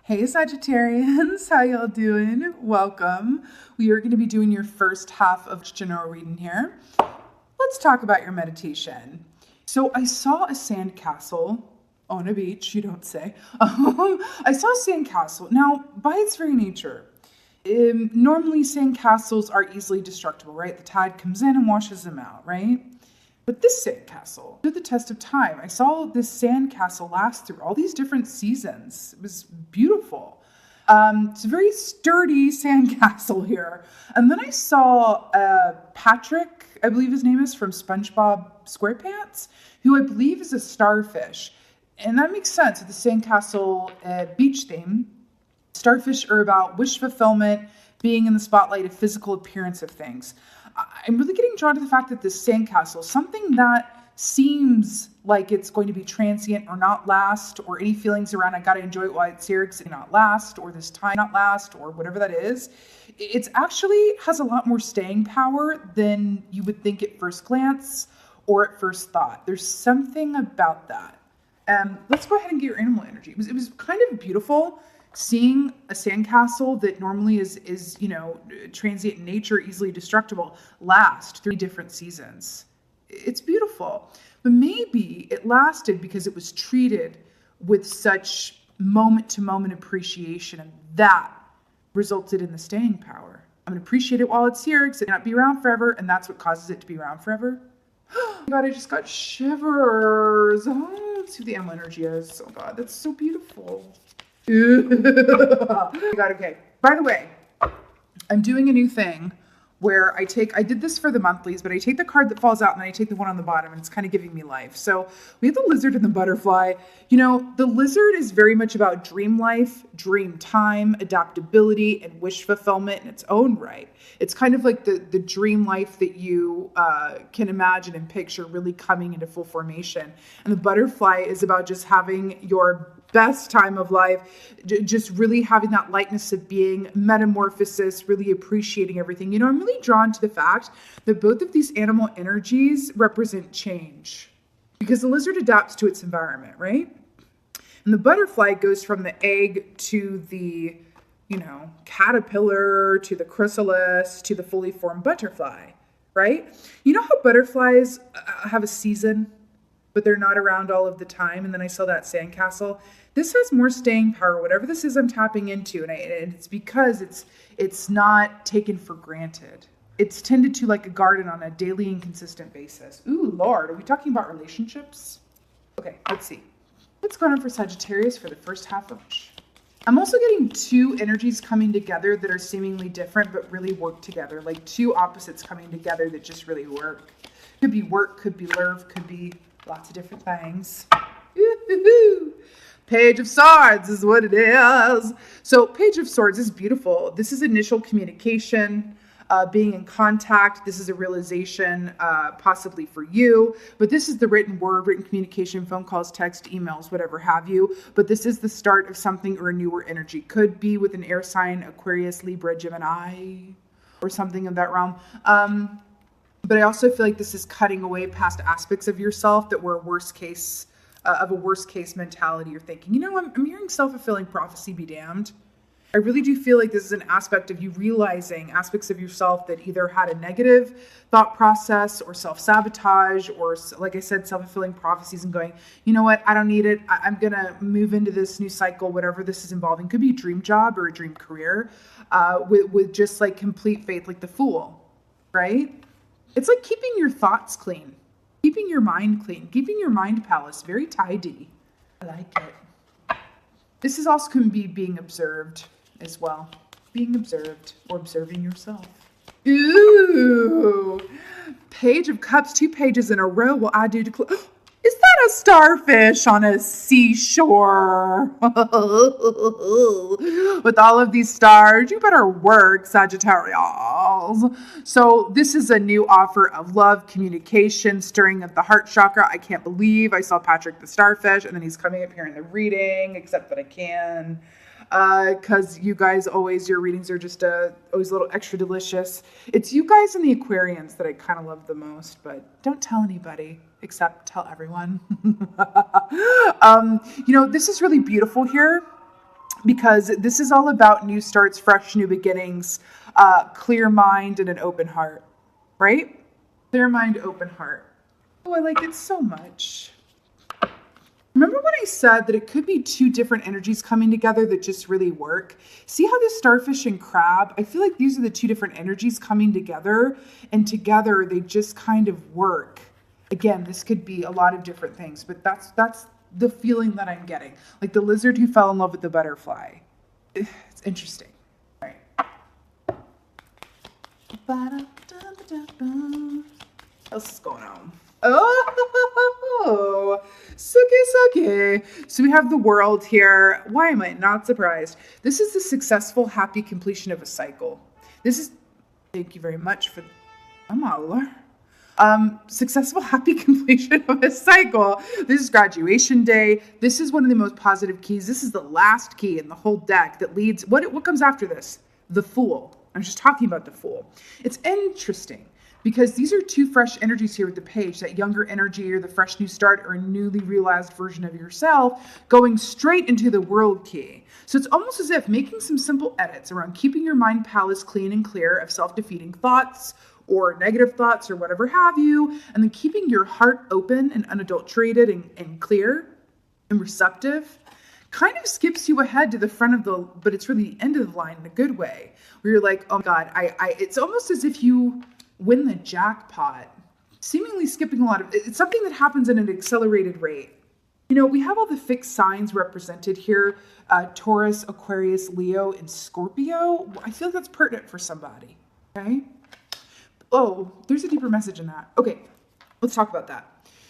Hey Sagittarians, how y'all doing? Welcome. We are going to be doing your first half of general reading here. Let's talk about your meditation. So I saw a sandcastle on a beach, you don't say. I saw a sandcastle. Now, by its very nature, normally sandcastles are easily destructible, right? The tide comes in and washes them out, right? But this sandcastle stood the test of time. I saw this sandcastle last through all these different seasons. It was beautiful. It's a very sturdy sandcastle here. And then I saw Patrick, I believe his name is, from SpongeBob SquarePants, who I believe is a starfish. And that makes sense with the sandcastle beach theme. Starfish are about wish fulfillment, being in the spotlight, a physical appearance of things. I'm really getting drawn to the fact that this sandcastle, something that seems like it's going to be transient or not last, or any feelings around I gotta enjoy it while it's here because it not last, or this time not last, or whatever that is, it's actually has a lot more staying power than you would think at first glance or at first thought. There's something about that. Let's go ahead and get your animal energy. It was kind of beautiful seeing a sandcastle that normally is transient in nature, easily destructible, last 3 different seasons. It's beautiful. But maybe it lasted because it was treated with such moment-to-moment appreciation, and that resulted in the staying power. I'm going to appreciate it while it's here because it may not be around forever, and that's what causes it to be around forever. Oh my God, I just got shivers. Oh, let's see what the animal energy is. Oh God, that's so beautiful. Okay. By the way, I'm doing a new thing where I did this for the monthlies, but I take the card that falls out and then I take the one on the bottom, and it's kind of giving me life. So we have the lizard and the butterfly. You know, the lizard is very much about dream life, dream time, adaptability, and wish fulfillment in its own right. It's kind of like the dream life that you can imagine and picture really coming into full formation. And the butterfly is about just having your best time of life, just really having that lightness of being, metamorphosis, really appreciating everything. You know, I'm really drawn to the fact that both of these animal energies represent change because the lizard adapts to its environment, right? And the butterfly goes from the egg to the, caterpillar, to the chrysalis, to the fully formed butterfly, right? You know how butterflies have a season, but they're not around all of the time? And then I saw that sandcastle. This has more staying power, whatever this is I'm tapping into. And it's because it's not taken for granted. It's tended to like a garden on a daily and consistent basis. Ooh, Lord, are we talking about relationships? Okay, let's see. What's going on for Sagittarius for the first half of March? I'm also getting 2 energies coming together that are seemingly different, but really work together. Like 2 opposites coming together that just really work. Could be work, could be love, could be lots of different things. Ooh-hoo-hoo. Page of Swords is what it is. So Page of Swords is beautiful. This is initial communication, being in contact. This is a realization possibly for you. But this is the written word, written communication, phone calls, text, emails, whatever have you. But this is the start of something or a newer energy. Could be with an air sign, Aquarius, Libra, Gemini, or something of that realm. But I also feel like this is cutting away past aspects of yourself that were a worst case mentality. You're thinking, I'm hearing self-fulfilling prophecy be damned. I really do feel like this is an aspect of you realizing aspects of yourself that either had a negative thought process or self-sabotage or, like I said, self-fulfilling prophecies, and going, you know what, I don't need it. I'm going to move into this new cycle, whatever this is involving. Could be a dream job or a dream career with just like complete faith, like the Fool, right? It's like keeping your thoughts clean. Keeping your mind clean, keeping your mind palace very tidy. I like it. This is also going to be being observed as well. Being observed or observing yourself. Ooh. Page of Cups, 2 pages in a row. Well, I do declare. Is that a starfish on a seashore? With all of these stars, you better work, Sagittarius. So this is a new offer of love, communication, stirring of the heart chakra. I can't believe I saw Patrick the starfish, and then he's coming up here in the reading, except that I can. Because you guys your readings are just always a little extra delicious. It's you guys and the Aquarians that I kind of love the most, but don't tell anybody. Except tell everyone. This is really beautiful here. because this is all about new starts, fresh new beginnings, clear mind and an open heart, right? Clear mind, open heart. Oh, I like it so much. Remember when I said that it could be two different energies coming together that just really work? See how this starfish and crab, I feel like these are the two different energies coming together, and together they just kind of work. Again, this could be a lot of different things, but that's the feeling that I'm getting. Like the lizard who fell in love with the butterfly. It's interesting. All right. What else is going on? Oh, suki. So we have the world here. Why am I not surprised? This is the successful, happy completion of a cycle. Thank you very much for, successful, happy completion of a cycle. This is graduation day. This is one of the most positive keys. This is the last key in the whole deck that leads, what comes after this? The Fool. I'm just talking about the Fool. It's interesting, because these are two fresh energies here with the page, that younger energy or the fresh new start or a newly realized version of yourself going straight into the world key. So it's almost as if making some simple edits around keeping your mind palace clean and clear of self-defeating thoughts or negative thoughts or whatever have you, and then keeping your heart open and unadulterated and clear and receptive kind of skips you ahead to the front of but it's really the end of the line in a good way, where you're like, oh God, it's almost as if you win the jackpot, seemingly skipping a lot of, it's something that happens at an accelerated rate. You know, we have all the fixed signs represented here, Taurus, Aquarius, Leo, and Scorpio. I feel like that's pertinent for somebody, okay? Oh, there's a deeper message in that. Okay, let's talk about that.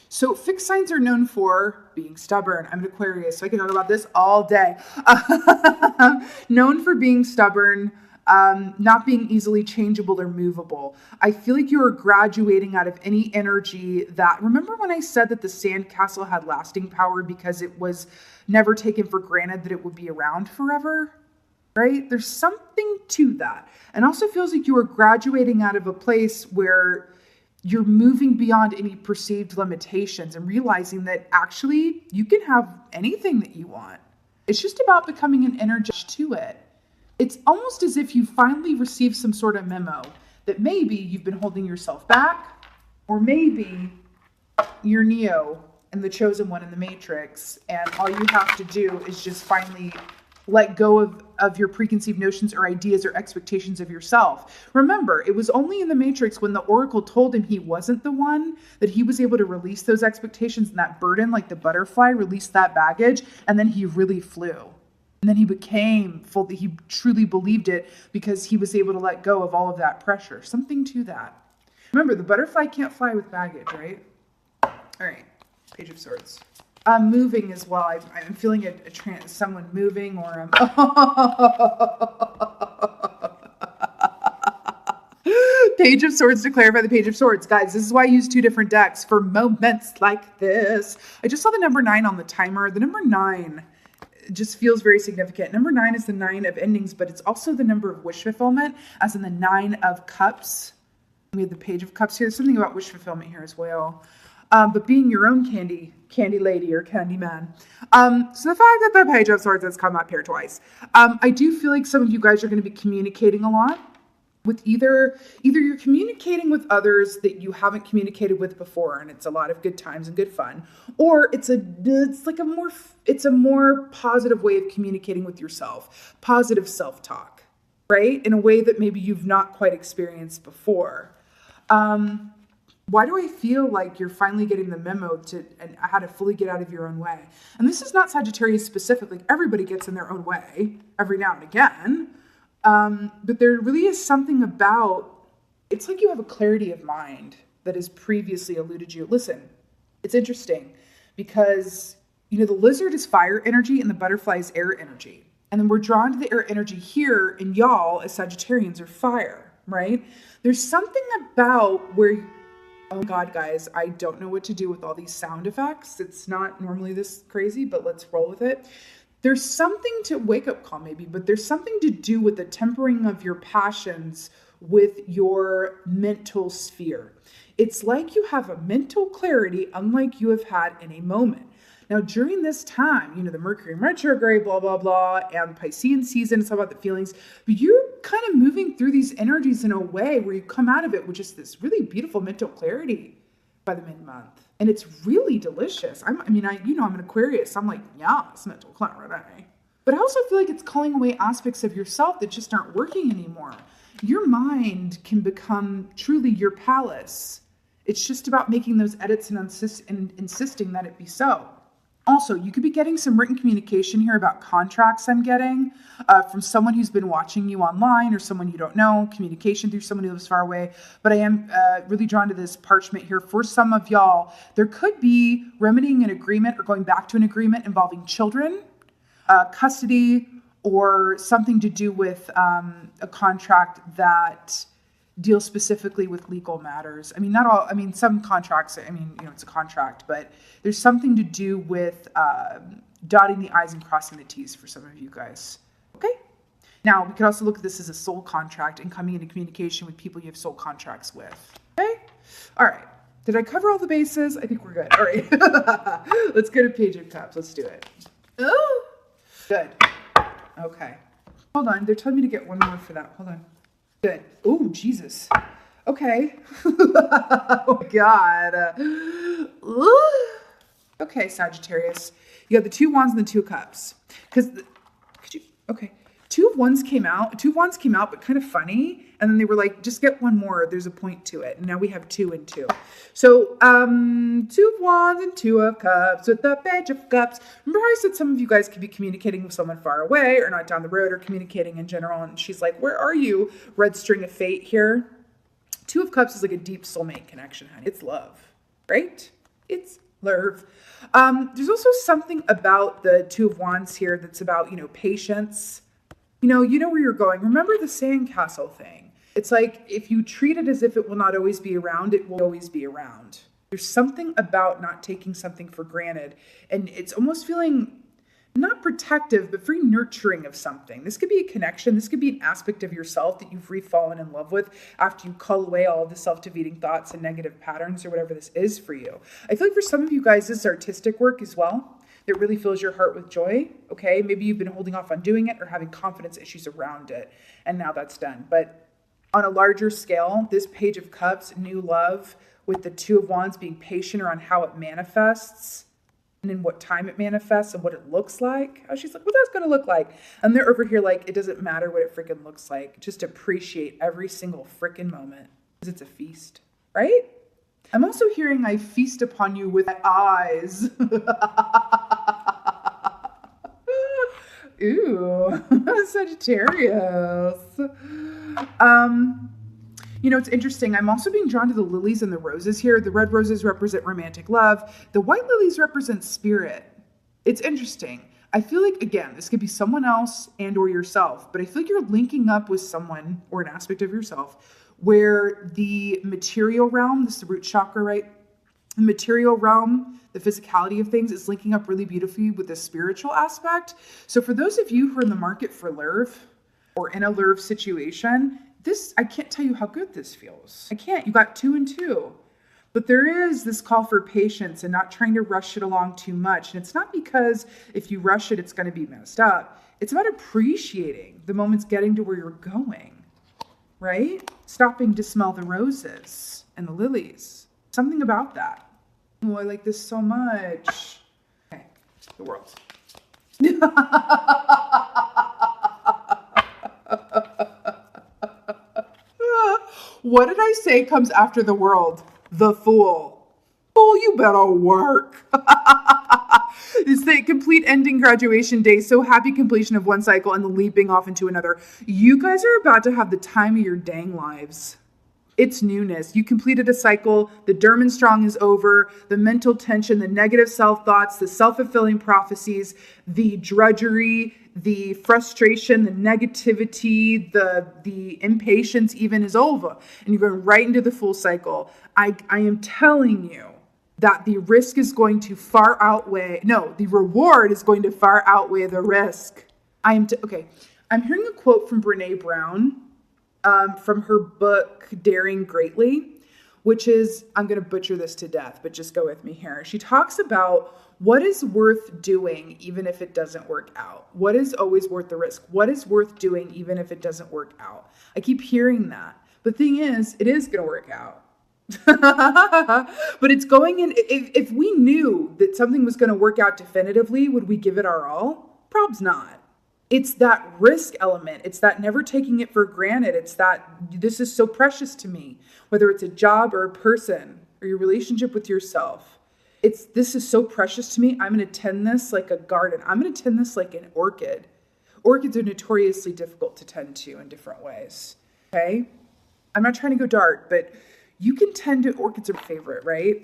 So fixed signs are known for being stubborn. I'm an Aquarius, so I can talk about this all day. Known for being stubborn, not being easily changeable or movable. I feel like you are graduating out of any energy that, remember when I said that the sandcastle had lasting power because it was never taken for granted that it would be around forever, right? There's something to that. And also feels like you are graduating out of a place where you're moving beyond any perceived limitations and realizing that actually you can have anything that you want. It's just about becoming an energy to it. It's almost as if you finally received some sort of memo that maybe you've been holding yourself back, or maybe you're Neo and the chosen one in the Matrix, and all you have to do is just finally let go of your preconceived notions or ideas or expectations of yourself. Remember, it was only in the Matrix when the Oracle told him he wasn't the one that he was able to release those expectations and that burden, like the butterfly, released that baggage, and then he really flew. And then he became full, he truly believed it because he was able to let go of all of that pressure. Something to that. Remember, the butterfly can't fly with baggage, right? All right, Page of Swords. Moving as well. I'm feeling someone moving, or Page of Swords to clarify the Page of Swords. Guys, this is why I use two different decks for moments like this. I just saw the number 9 on the timer. The number 9 just feels very significant. Number 9 is the 9 of endings, but it's also the number of wish fulfillment, as in the 9 of cups. We have the Page of Cups here. There's something about wish fulfillment here as well. But being your own candy lady or candy man. So the fact that the Page of Swords has come up here twice. I do feel like some of you guys are going to be communicating a lot with either you're communicating with others that you haven't communicated with before, and it's a lot of good times and good fun, or it's a more positive way of communicating with yourself, positive self-talk, right? In a way that maybe you've not quite experienced before. Why do I feel like you're finally getting the memo and how to fully get out of your own way? And this is not Sagittarius specifically. Everybody gets in their own way every now and again. But there really is something about, it's like you have a clarity of mind that has previously eluded you. Listen, it's interesting because, the lizard is fire energy and the butterfly is air energy. And then we're drawn to the air energy here, and y'all as Sagittarians are fire, right? There's something about where, oh God, guys, I don't know what to do with all these sound effects. It's not normally this crazy, but let's roll with it. There's something to wake up call maybe, but there's something to do with the tempering of your passions with your mental sphere. It's like you have a mental clarity unlike you have had in a moment. Now, during this time, you know, the Mercury retrograde, blah, blah, blah, and Piscean season, it's all about the feelings, but you're kind of moving through these energies in a way where you come out of it with just this really beautiful mental clarity by the mid-month. And it's really delicious. I'm an Aquarius. I'm like, yeah, it's mental clarity. But I also feel like it's calling away aspects of yourself that just aren't working anymore. Your mind can become truly your palace. It's just about making those edits and insisting that it be so. Also, you could be getting some written communication here about contracts I'm getting from someone who's been watching you online or someone you don't know, communication through someone who lives far away. But I am really drawn to this parchment here. For some of y'all, there could be remedying an agreement or going back to an agreement involving children, custody, or something to do with a contract that deals specifically with legal matters. Some contracts, it's a contract, but there's something to do with dotting the I's and crossing the T's for some of you guys. Okay? Now, we could also look at this as a soul contract and coming into communication with people you have soul contracts with. Okay? All right. Did I cover all the bases? I think we're good. All right. Let's go to Page of Cups. Let's do it. Oh, good. Okay. Hold on. They're telling me to get one more for that. Hold on. Good. Oh, Jesus. Okay. Oh, my God. Okay, Sagittarius. You got the 2 wands and the 2 cups. Okay. 2 of wands came out, but kind of funny. And then they were like, just get one more. There's a point to it. And now we have 2 and 2. So, 2 of wands and 2 of cups with the Page of Cups. Remember how I said some of you guys could be communicating with someone far away or not down the road or communicating in general. And she's like, where are you? Red string of fate here. 2 of Cups is like a deep soulmate connection, honey. It's love, right? It's love. There's also something about the 2 of wands here that's about, patience. You know where you're going. Remember the sandcastle thing. It's like, if you treat it as if it will not always be around, it will always be around. There's something about not taking something for granted. And it's almost feeling not protective, but very nurturing of something. This could be a connection. This could be an aspect of yourself that you've re-fallen in love with after you cull away all of the self-defeating thoughts and negative patterns or whatever this is for you. I feel like for some of you guys, this is artistic work as well. That really fills your heart with joy. Okay, maybe you've been holding off on doing it or having confidence issues around it. And now that's done. But on a larger scale, this Page of Cups, new love, with the 2 of wands being patient around how it manifests and in what time it manifests and what it looks like. Oh, she's like, what that's going to look like? And they're over here like, it doesn't matter what it freaking looks like. Just appreciate every single freaking moment because it's a feast, right? I'm also hearing I feast upon you with eyes. Ooh, Sagittarius. It's interesting. I'm also being drawn to the lilies and the roses here. The red roses represent romantic love. The white lilies represent spirit. It's interesting. I feel like, again, this could be someone else and or yourself, but I feel like you're linking up with someone or an aspect of yourself where the material realm, this is the root chakra, right? The material realm, the physicality of things is linking up really beautifully with the spiritual aspect. So for those of you who are in the market for love or in a love situation, I can't tell you how good this feels. I can't. You got 2 and 2. But there is this call for patience and not trying to rush it along too much. And it's not because if you rush it, it's going to be messed up. It's about appreciating the moments getting to where you're going, right? Stopping to smell the roses and the lilies. Something about that. Oh, I like this so much. Okay, the world. What did I say comes after the world? The Fool. Fool, you better work. It's the complete ending graduation day. So happy completion of one cycle and the leaping off into another. You guys are about to have the time of your dang lives. It's newness. You completed a cycle. The Durman-Strong is over. The mental tension, the negative self-thoughts, the self-fulfilling prophecies, the drudgery, the frustration, the negativity, the impatience even is over. And you're going right into the full cycle. I am telling you that the risk is going to the reward is going to far outweigh the risk. I'm hearing a quote from Brene Brown from her book, Daring Greatly, which is, I'm going to butcher this to death, but just go with me here. She talks about What is worth doing even if it doesn't work out? What is always worth the risk? What is worth doing even if it doesn't work out? I keep hearing that. But the thing is, it is going to work out. But it's going in. If we knew that something was going to work out definitively, would we give it our all? Probably not. It's that risk element. It's that never taking it for granted. It's that this is so precious to me, whether it's a job or a person or your relationship with yourself. This is so precious to me. I'm going to tend this like a garden. I'm going to tend this like an orchid. Orchids are notoriously difficult to tend to in different ways. Okay? I'm not trying to go dark, but you can tend to, orchids are my favorite, right?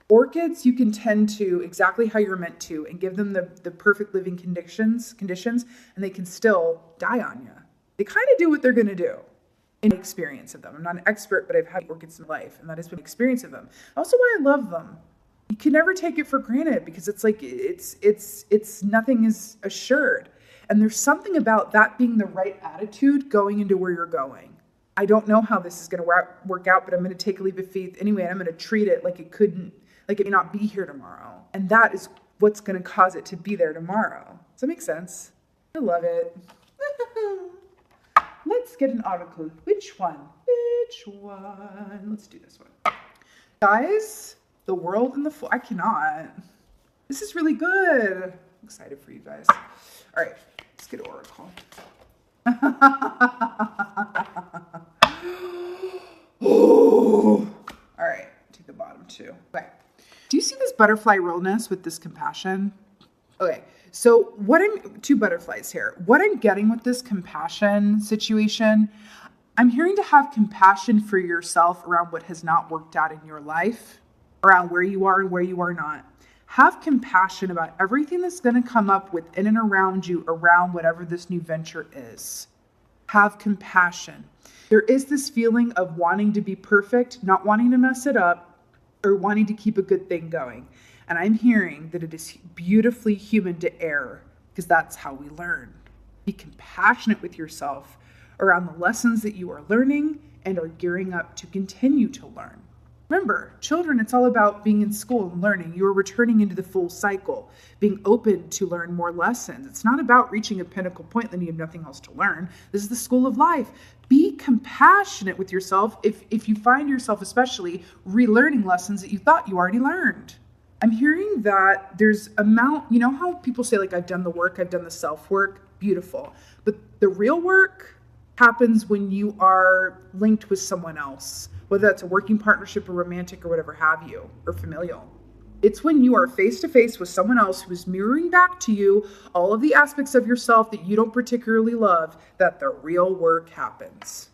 Orchids, you can tend to exactly how you're meant to and give them the perfect living conditions, and they can still die on you. They kind of do what they're going to do in experience of them. I'm not an expert, but I've had orchids in my life, and that has been experience of them. Also why I love them. You can never take it for granted because it's like, it's nothing is assured. And there's something about that being the right attitude going into where you're going. I don't know how this is going to work out, but I'm going to take a leap of faith anyway, and I'm going to treat it like it may not be here tomorrow. And that is what's going to cause it to be there tomorrow. Does that make sense? I love it. Let's get an oracle. Which one? Let's do this one. Guys, the world and the I cannot. This is really good. I'm excited for you guys. All right, let's get an oracle. Oh. All right, take the bottom too. Okay. Do you see this butterfly realness with this compassion? Okay, so two butterflies here. What I'm getting with this compassion situation, I'm hearing to have compassion for yourself around what has not worked out in your life, around where you are and where you are not. Have compassion about everything that's going to come up within and around you, around whatever this new venture is. Have compassion. There is this feeling of wanting to be perfect, not wanting to mess it up, or wanting to keep a good thing going. And I'm hearing that it is beautifully human to err, because that's how we learn. Be compassionate with yourself around the lessons that you are learning and are gearing up to continue to learn. Remember, children, it's all about being in school and learning. You are returning into the full cycle, being open to learn more lessons. It's not about reaching a pinnacle point, then you have nothing else to learn. This is the school of life. Be compassionate with yourself if you find yourself especially relearning lessons that you thought you already learned. I'm hearing that there's you know how people say, like, I've done the work, I've done the self-work, beautiful. But the real work happens when you are linked with someone else, whether that's a working partnership or romantic or whatever have you, or familial. It's when you are face to face with someone else who is mirroring back to you all of the aspects of yourself that you don't particularly love that the real work happens.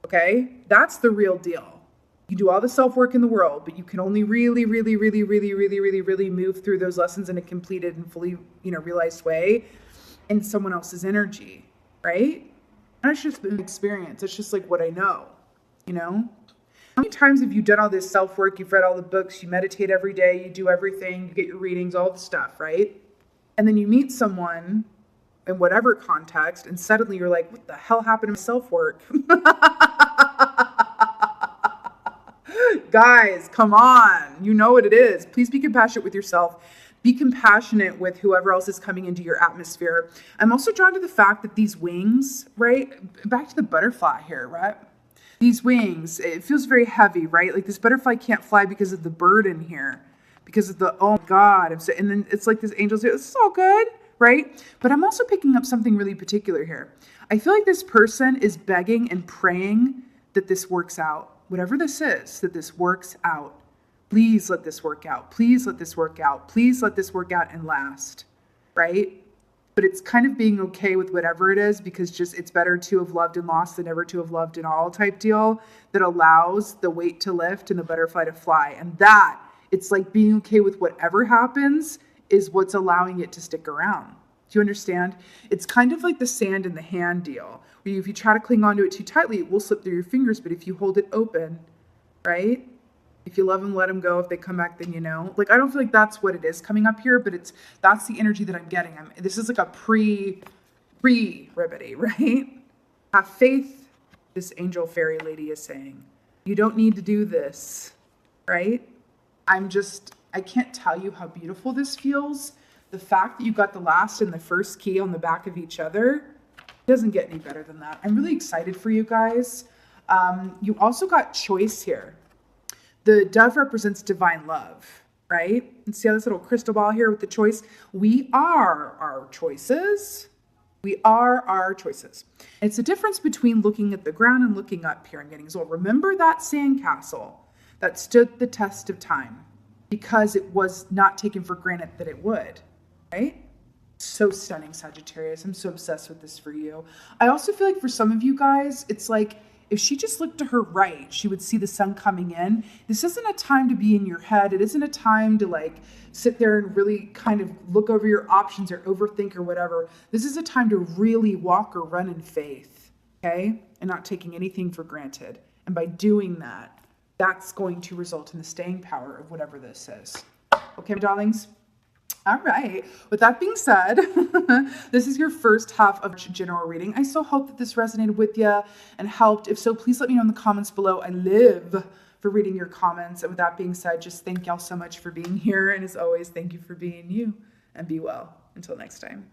Okay? That's the real deal. You do all the self-work in the world, but you can only really move through those lessons in a completed and fully, realized way in someone else's energy, right? And it's just an experience. It's just like what I know, How many times have you done all this self-work? You've read all the books, you meditate every day, you do everything, you get your readings, all the stuff, right? And then you meet someone in whatever context, and suddenly you're like, what the hell happened to my self-work? Guys, come on. You know what it is. Please be compassionate with yourself. Be compassionate with whoever else is coming into your atmosphere. I'm also drawn to the fact that these wings, right? Back to the butterfly here, right? These wings, it feels very heavy, right? Like this butterfly can't fly because of the burden here, because of the, oh my God. And then it's like this angel's here. This is all good, right? But I'm also picking up something really particular here. I feel like this person is begging and praying that this works out. Whatever this is, that this works out. Please let this work out. Please let this work out. Please let this work out and last, right? But it's kind of being okay with whatever it is, because just it's better to have loved and lost than never to have loved and all type deal that allows the weight to lift and the butterfly to fly. And that, it's like being okay with whatever happens is what's allowing it to stick around. Do you understand? It's kind of like the sand in the hand deal, where if you try to cling onto it too tightly, it will slip through your fingers. But if you hold it open, right? If you love them, let them go. If they come back, then you know. Like, I don't feel like that's what it is coming up here, but that's the energy that I'm getting. This is like a pre-remedy, right? Have faith, this angel fairy lady is saying. You don't need to do this, right? I'm just I can't tell you how beautiful this feels. The fact that you got the last and the first key on the back of each other doesn't get any better than that. I'm really excited for you guys. You also got choice here. The dove represents divine love, right? And see how this little crystal ball here with the choice? We are our choices. We are our choices. It's a difference between looking at the ground and looking up here and getting as well. Remember that sandcastle that stood the test of time because it was not taken for granted that it would, right? So stunning, Sagittarius. I'm so obsessed with this for you. I also feel like for some of you guys, it's like if she just looked to her right, she would see the sun coming in. This isn't a time to be in your head. It isn't a time to like sit there and really kind of look over your options or overthink or whatever. This is a time to really walk or run in faith, okay? And not taking anything for granted. And by doing that, that's going to result in the staying power of whatever this is. Okay, my darlings? All right. With that being said, this is your first half of general reading. I so hope that this resonated with you and helped. If so, please let me know in the comments below. I live for reading your comments. And with that being said, just thank y'all so much for being here. And as always, thank you for being you, and be well. Until next time.